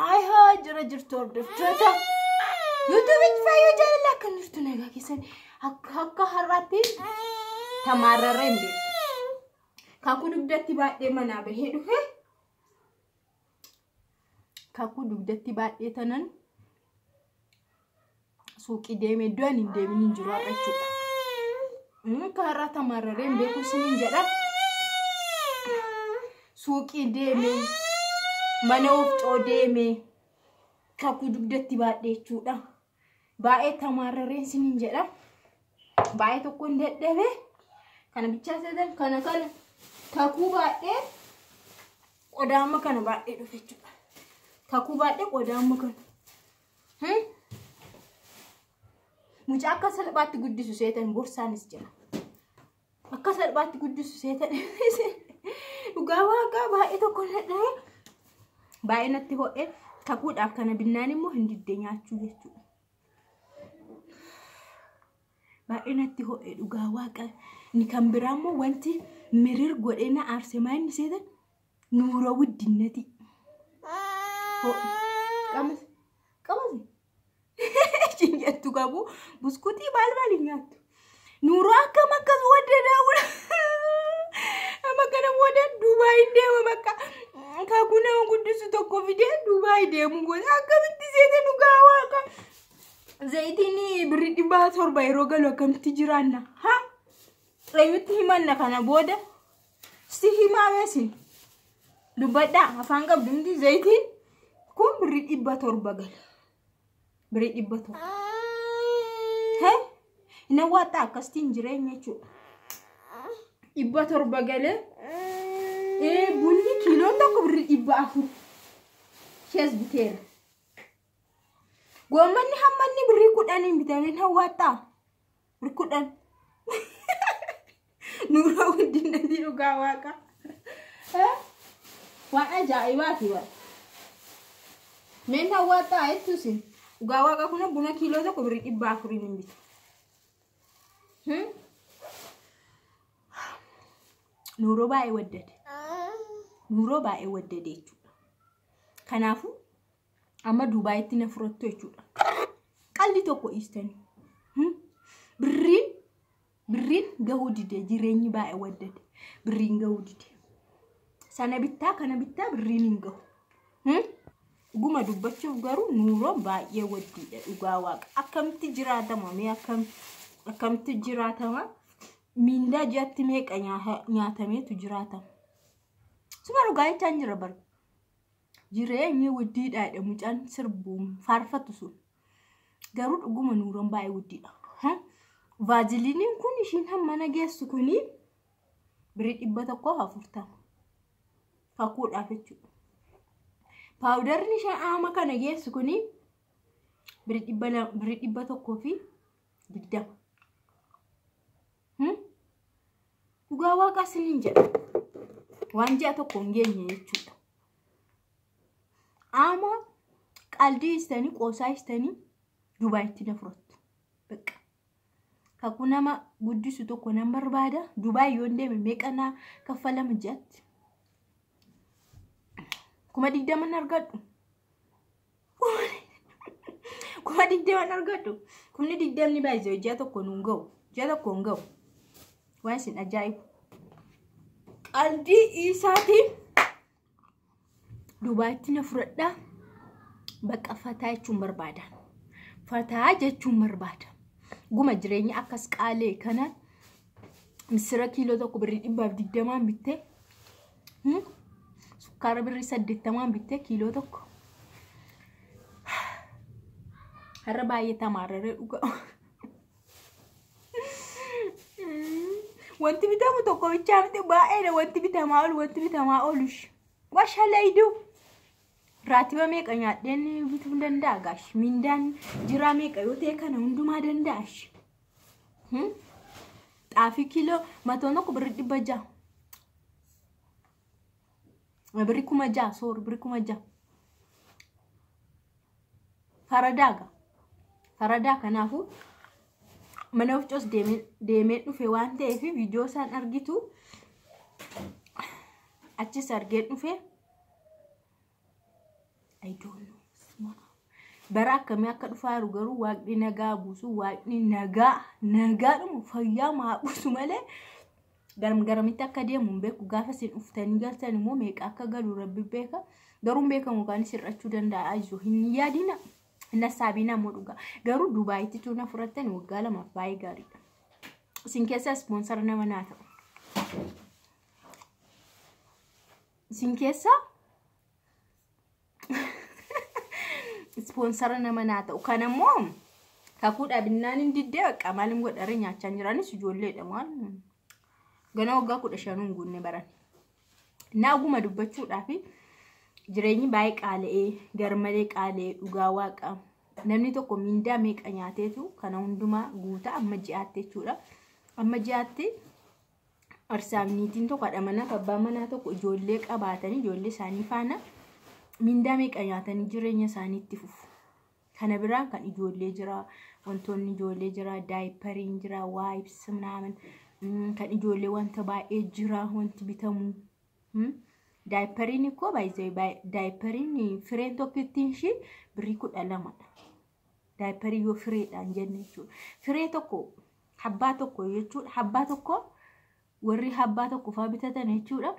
Ay haa jira jirtu hordoftoota YouTube'tti fayyoo jaalala akka jirtu nagaa keessan akka har'aatti tamarrareen beeku kakuu dugdatti baadhee manaa bahee dhufe kakuu dugdatti baadhee tanan suuqii deemee du'an hin deemin hin jiru jechuudha har'a tamarrareen beeku siniin jedha suuqii deemee mana ofcoo deemee kakuu dugdatti baadhee jechuudha baay'ee tamarrareen siniin jedha baay'ee tokko hin dadhabe kana bichaa seetan kana kakuu baadhee qodaama kana baadhee dhufe jechuudha kakuu baadhee qodaama kana mucaa akka salphaatti guddisu seetan borsaanis jira akka salphaatti guddisu seetan dhugaa waaqaa baay'ee tokko dadhabe baay'ee natti ho'e kakuudhaaf kana binnaan immoo hin diddee nyaachuu jechuudha baay'ee natti ho'e dhugaa waaqaa ni kan biraa immoo wanti mirir godhee na aarse maayinni seetan nuura wuddinnati qamas jettu qabu buskutii maal nyaattu nuura akkam akkas waddadaa'uudha amma kana booda Dubaay deema bakka kakuu nama guddisu tokko fidee Dubaay deemu gosa akkamitti seete dhugaa waaqa zayitiin birrii 700 yeroo galu akkamitti jiraanna ha eenyutti himanna kana booda si himaamesin dubbadha afaan qabdu hundi zayitiin kun birrii 700 gala birrii 700 he ina waata akkasiin jireenya jechuudha 700 galee bunni kiiloo tokko birrii 400 shees biteera goomanni hammanni birrii 10 bitameen hawaata birrii 10 nuura wuddinnati dhugaa waaqa waan ajaa'ibaati waan meen hawaata ayettusin dhugaa waaqa kuna buna kiiloo tokko birrii 400 hin bita nuuroo baay'ee waddade jechuudha kanaafu amma Dubaayitti na furottu jechuudha qalli tokko istanii birriin gahuu dide jireenyi baay'ee waddade birriin gahuu dide sana bittaa kana bittaa birriin hin gahu guma dubbachuuf garuu nuuroo baay'ee waddide dhugaa waaqa akkamitti jiraatama mee akkamitti jiraatama minda jatti meeqa nyaatameetu jiraatama suma dhugaa jechaan jira bar jireenyi waddiidhaadha mucaan sirbuun faarfatu sun garuu dhuguma nuuroon baay'ee waddiidha vaaziliiniin kun ishiin hammana geessu kuni birrii 140 kakuudhaaf jechuudha paawudarni isheen aama kana geessu kuni birrii 120 dhugaa waaqa siniin jedha waan ji'a tokko hin geenye jechuudha ama qaldii istanii qoosaa istanii Dubaayitti na furottu bakka kakuu nama guddisu tokko nan barbaada Dubaay yoo deeme meeqanaa kaffalama jetti 20 argadhu 20 argadhu 20 baay'ee ji'a tokko nuun ga'u waan sin ajaa'ibu qaldii isaatiin Dubaayitti na furadha bakka fataa jechuun barbaada fataa jechuun barbaada guma jireenya akkas qaalee kana misira kiiloo tokko birrii 120 bitte sukkaara birrii 80 bitte kiiloo tokko har'a baay'ee tamarraree dhugaa wanti bitamu tokko bichaa miti baay'ee wanti bitamaa oolush washalaydu raatiba meeqa nyaadheen bituu danda'a gaash mindaan jira meeqa yoo ta'e kana hundumaa danda'ash xaafii kiiloo matoon tokko birrii 600 birrii 600 soor birrii 600 faradaa kanaafu mana ofcoos deemee dhufe waan ta'eef viidiyoo isaan argitu achis argee dhufe I don't know. Bara akkamii akka dhufaaru garuu waaqni nagaa buusu waaqni nagaa dhumu fayyaa maa buusu malee garamitti akka deemu hin beeku gaafa isin dhuftanii galtan immoo meeqa akka galu rabbi beeka garuu beekamu kan sirrachuu danda'a ajoo hin yaadina inna saabina moo dhugaa garuu Dubaayitti tuuna furattani waggaa 2 baay'ee gaariidha isin keessa sponsor nama naa ta'u isin keessa sponsor nama naa ta'u kanammoo kakuudha binnaan hin diddee akka maalin godhare nyaachaa jiranis ijoolleedha maal gana waggaa 15 guunne baran naaguma dubbachuudhaaf jireenyi baay'ee qaala'ee garmalee qaala'ee dhugaa waaqa namni tokko mindaa meeqa nyaateetu kana hundumaa guutaa amma ji'aatti jechuudha amma ji'aatti arsaamniitiin tokko dhamana abbaa manaa tokko ijoollee qabaatanii ijoollee isaanii faana mindaa meeqa nyaatanii jireenya isaaniitti fufu kana biraan kan ijoollee jira wantoonni ijoollee jira daayipariin jira wipes naaman kan ijoollee wanta baay'ee jira wanti bitamu daayipariin ko baay'ee daayipariin fireen tokkittiin shi birrii 12 daayiparii yoo fireedhaan jenne jechuudha firee tokko habbaa tokko jechuudha habbaa tokko warri habbaa tokko faa bitatan jechuudha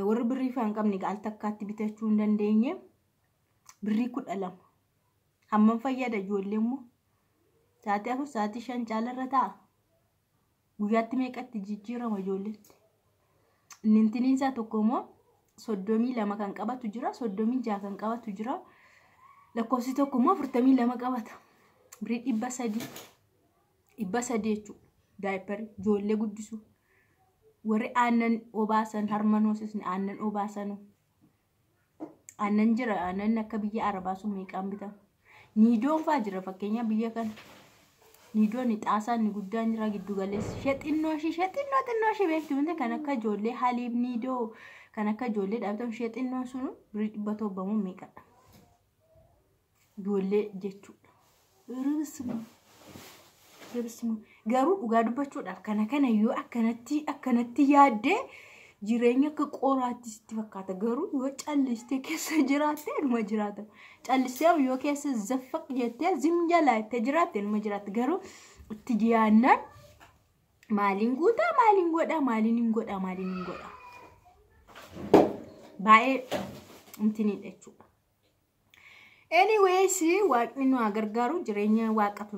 warri birrii faan qabni gaal takkaatti bitachuu hin dandeenye birrii 12 hammam fayyada ijoollee immoo sa'aatii 4 sa'aatii 5 caalarra ta'a guyyaatti meeqatti jijjiirama ijoolleetti nintiniinsa tokko immoo 32 kan qabatu jira 36 kan qabatu jira lakkoofsi tokko immoo 42 qabata birrii 300 jechuudha daayipari ijoollee guddisu warri aannan obaasan harman hoosisni aannan obaasan aannan jira aannan akka biyya Arabaa sun meeqaan bitama niidoon faa jira fakkeenya biyya kana niidoon xaasaan ni guddaan jira giddu galeessi xinnoo shi beektu minte kan akka ijoollee haliib niidoo kan akka ijoollee dhaabatan xinnoon sun birrii 700 meeqadha ijoollee jechuudha ribsuma garuu dhugaa dubbachuudhaaf kana yoo akkanatti yaaddee jireenya akka qoraatti sitti fakkaata garuu yoo callistee keessa jiraatte numa jiraata callistee yoo keessa zaffaq jettee zimjala itti jiraatte numa jiraata garuu itti diyaannaan maaliin guutaa maaliin godha baay'ee umtiniidha jechuudha anyways waaqni nu gargaaru jireenya waaqatu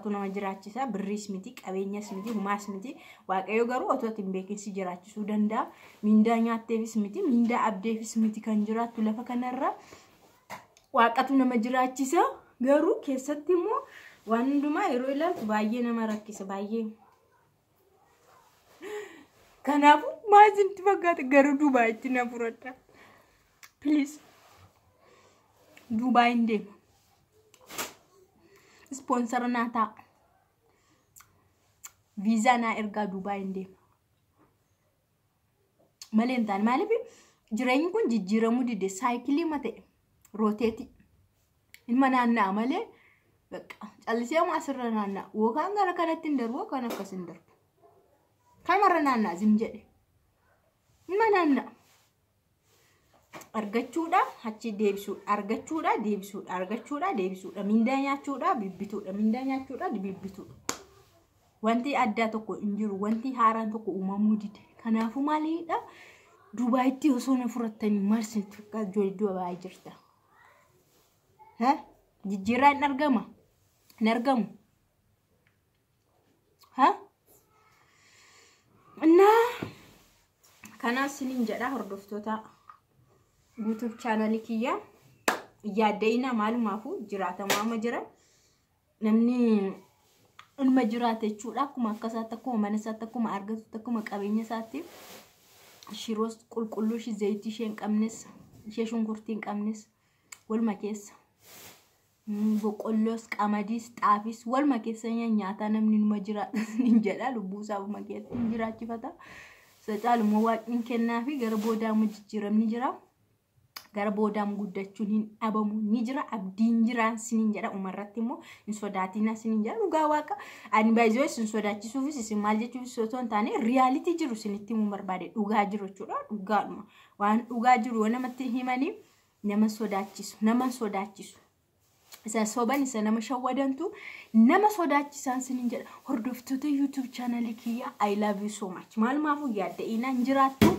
nama jiraachisa birris miti qabeenyas miti humaas miti waaqayyo garuu otoo hin beekinsi jiraachisuu danda'a mindaa nyaatteefis miti mindaa abdeefis miti kan jiraattu lafa kanarra waaqatu nama jiraachisa garuu keessatti immoo waan hundumaa yeroo ilaaltu baay'ee nama rakkisa baay'ee kanaafuu maazinti fakkaata garuu Dubaayitti na furadha please Dubai inde sponsor nata visa na erga Dubai inde malentan malibi jireenyi kun jijjiiramu dide cycle mate rotate ilma naanna male bakka callisee ma asirra naanna wokan gara kanatti ndarbo kan akkasin darbu kamara naanna zim jedhe ilma naanna argachuudha hachi deebisuudha mindaa nyaachuudha bibbituudha wanti adda tokko injiru wanti haaraan tokko uumamuu dide kanaafu maaliidha Dubaayitti osoo na furattanii marsitu akka ijoollee baay'ee jirta jijjiiraan argamu kana sinin jedha hordoftoota YouTube channel kiyya yaaddeina maalumaafuu jiraatama jira namni ilma jiraate jechuudha akkuma akkasaatti akkuma mana isaatti akkuma argatutti akkuma qabeenya isaatti shiroos qulqulluu shi zayitii isheen qabnes ishee shunkurtiin qabnes walma keessa boqqolloos qamadiis xaafis walma keessa nyaata namni ilma jiraate hin jedha lubbuu isaa walma keessa jiraachifata sacaalumoo waaqni kennaafi gara boodaa mujjiramni jira gara boodam guddachuun hin dhabamu ni jira abdiin jiraan sinin jedha umarratti immoo hin sodaatina sinin jedha dhugaa waaqa ani baay'ee sin sodaachisuufis isin maal jechuuf sotoon taane reality jiru sinitti mu barbaade dhugaa jiru jechuudha dhugaadhuma waan dhugaa jiru namatti himanii nama sodaachisu isa soban isa nama shawwadantu nama sodaachisan sinin jedha hordoftoota YouTube channel kiyya I love you so much maal maafu yaadda inaan jiraattu